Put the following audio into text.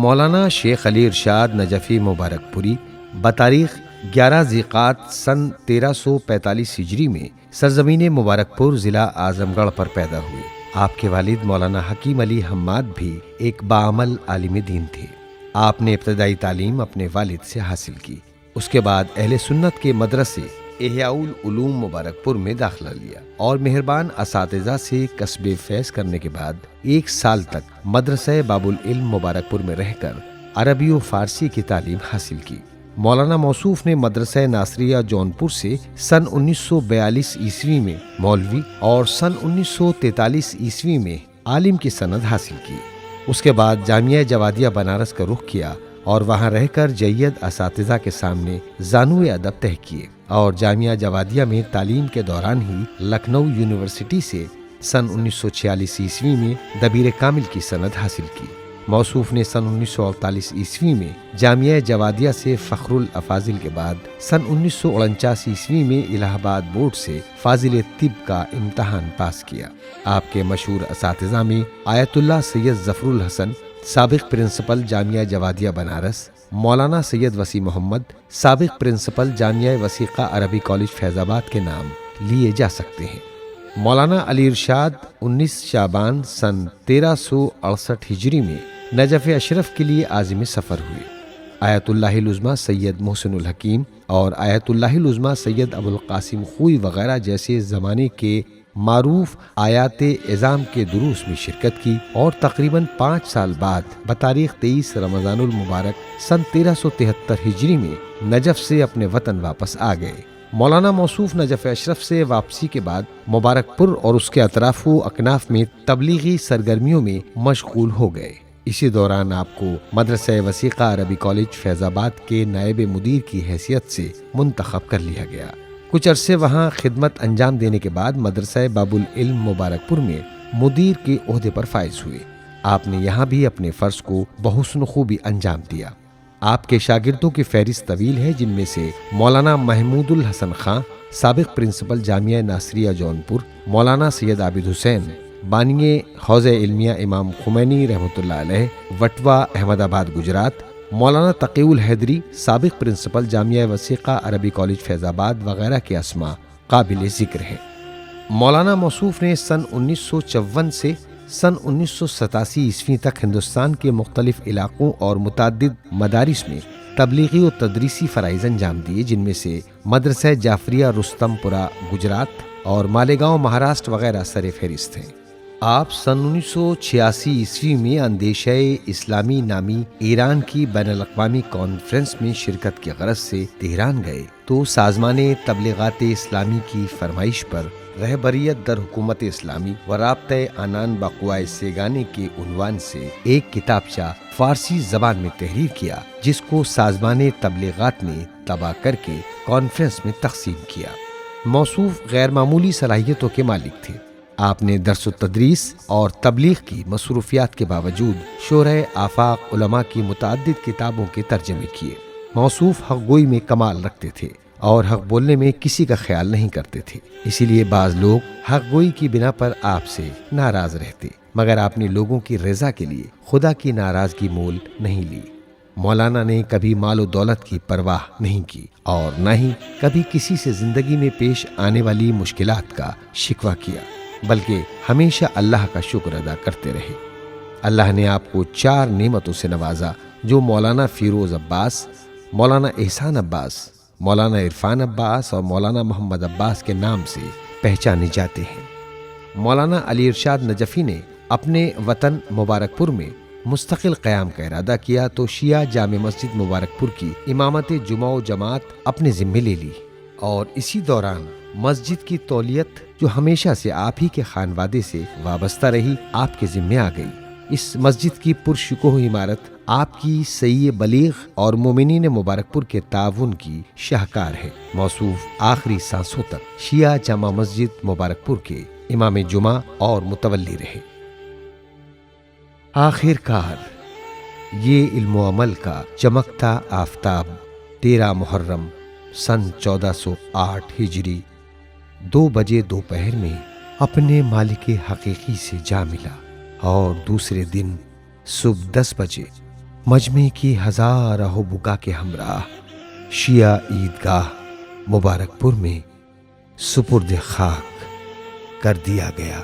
مولانا شیخ علی ارشاد نجفی مبارک پوری بتاریخ 11 ذیقعد سن 1345 ہجری میں سرزمین مبارک پور ضلع اعظم گڑھ پر پیدا ہوئے۔ آپ کے والد مولانا حکیم علی حماد بھی ایک باعمل عالم دین تھے۔ آپ نے ابتدائی تعلیم اپنے والد سے حاصل کی، اس کے بعد اہل سنت کے مدرسے احیاء العلوم مبارک پور میں داخلہ لیا اور مہربان اساتذہ سے کسب فیض کرنے کے بعد 1 سال تک مدرسہ باب العلم مبارک پور میں رہ کر عربی و فارسی کی تعلیم حاصل کی۔ مولانا موصوف نے مدرسہ ناصریہ جونپور سے سن 1942 عیسوی میں مولوی اور سن 1943 عیسوی میں عالم کی سند حاصل کی۔ اس کے بعد جامعہ جوادیہ بنارس کا رخ کیا اور وہاں رہ کر جید اساتذہ کے سامنے زانو ادب طے کیے اور جامعہ جوادیہ میں تعلیم کے دوران ہی لکھنؤ یونیورسٹی سے سن 1946 عیسوی میں دبیر کامل کی سند حاصل کی۔ موصوف نے سن 1948 عیسوی میں جامعہ جوادیہ سے فخر الافاضل کے بعد سن 1949 عیسوی میں الہ آباد بورڈ سے فاضل طب کا امتحان پاس کیا۔ آپ کے مشہور اساتذہ میں آیت اللہ سید ظفر الحسن، سابق پرنسپل جامعہ جوادیہ بنارس، مولانا سید وسیع محمد، سابق پرنسپل جامعہ وثیقہ عربی کالج فیض آباد کے نام لیے جا سکتے ہیں۔ مولانا علی ارشاد 19 شعبان سن 1368 ہجری میں نجف اشرف کے لیے عازم سفر ہوئے۔ آیت اللہ العظمیٰ سید محسن الحکیم اور آیت اللہ العظمیٰ سید ابو القاسم خوئی وغیرہ جیسے زمانے کے معروف آیات اعظام کے دروس میں شرکت کی اور تقریباً 5 سال بعد بتاریخ 23 رمضان المبارک سن 1373 ہجری میں نجف سے اپنے وطن واپس آ گئے۔ مولانا موصوف نجف اشرف سے واپسی کے بعد مبارک پور اور اس کے اطراف و اکناف میں تبلیغی سرگرمیوں میں مشغول ہو گئے۔ اسی دوران آپ کو مدرسہ وثیقہ عربی کالج فیض آباد کے نائب مدیر کی حیثیت سے منتخب کر لیا گیا۔ کچھ عرصے وہاں خدمت انجام دینے کے بعد مدرسہ باب العلم مبارک پور میں مدیر کے عہدے پر فائز ہوئے۔ آپ نے یہاں بھی اپنے فرض کو بحسن خوبی انجام دیا۔ آپ کے شاگردوں کی فہرست طویل ہے، جن میں سے مولانا محمود الحسن خان، سابق پرنسپل جامعہ ناصریہ جونپور، مولانا سید عابد حسین، بانی حوض علمیہ امام خمینی رحمۃ اللہ علیہ، وٹوا احمد آباد گجرات، مولانا تقی الحیدری، سابق پرنسپل جامعہ وثیقہ عربی کالج فیض آباد وغیرہ کے اسماء قابل ذکر ہیں۔ مولانا موصوف نے سن 1954 سے سن 1987 عیسوی تک ہندوستان کے مختلف علاقوں اور متعدد مدارس میں تبلیغی و تدریسی فرائض انجام دیے، جن میں سے مدرسہ جعفریہ رستم پورہ گجرات اور مالیگاؤں مہاراشٹر وغیرہ سر فہرست ہیں۔ آپ سن 1986 عیسوی میں اندیشہ اسلامی نامی ایران کی بین الاقوامی کانفرنس میں شرکت کی غرض سے تہران گئے تو سازمان تبلیغات اسلامی کی فرمائش پر رہبریت در حکومت اسلامی و رابطہ آنان باقوائے سیگانے کے عنوان سے ایک کتابچہ فارسی زبان میں تحریر کیا، جس کو سازمان تبلیغات نے طبع کر کے کانفرنس میں تقسیم کیا۔ موصوف غیر معمولی صلاحیتوں کے مالک تھے۔ آپ نے درس و تدریس اور تبلیغ کی مصروفیات کے باوجود شورۂ آفاق علماء کی متعدد کتابوں کے ترجمے کیے۔ موصوف حق گوئی میں کمال رکھتے تھے اور حق بولنے میں کسی کا خیال نہیں کرتے تھے، اسی لیے بعض لوگ حق گوئی کی بنا پر آپ سے ناراض رہتے، مگر آپ نے لوگوں کی رضا کے لیے خدا کی ناراضگی مول نہیں لی۔ مولانا نے کبھی مال و دولت کی پرواہ نہیں کی اور نہ ہی کبھی کسی سے زندگی میں پیش آنے والی مشکلات کا شکوہ کیا، بلکہ ہمیشہ اللہ کا شکر ادا کرتے رہے۔ اللہ نے آپ کو 4 نعمتوں سے نوازا جو مولانا فیروز عباس، مولانا احسان عباس، مولانا عرفان عباس اور مولانا محمد عباس کے نام سے پہچانے جاتے ہیں۔ مولانا علی ارشاد نجفی نے اپنے وطن مبارک پور میں مستقل قیام کا ارادہ کیا تو شیعہ جامع مسجد مبارک پور کی امامت جمعہ و جماعت اپنے ذمے لے لی اور اسی دوران مسجد کی تولیت جو ہمیشہ سے آپ ہی کے خانوادے سے وابستہ رہی آپ کے ذمے آ گئی۔ اس مسجد کی پرشکوہ عمارت آپ کی سعی بلیغ اور مومنین مبارک پور کے تعاون کی شاہکار ہے۔ موصوف آخری سانسوں تک شیعہ جامع مسجد مبارک پور کے امام جمعہ اور متولی رہے۔ آخر کار یہ علم و عمل کا چمکتا آفتاب 13 محرم سن 1408 ہجری 2 بجے دوپہر میں اپنے مالک حقیقی سے جا ملا اور دوسرے دن صبح 10 بجے مجمع کی ہزارہ بکا کے ہمراہ شیعہ عیدگاہ مبارک پور میں سپرد خاک کر دیا گیا۔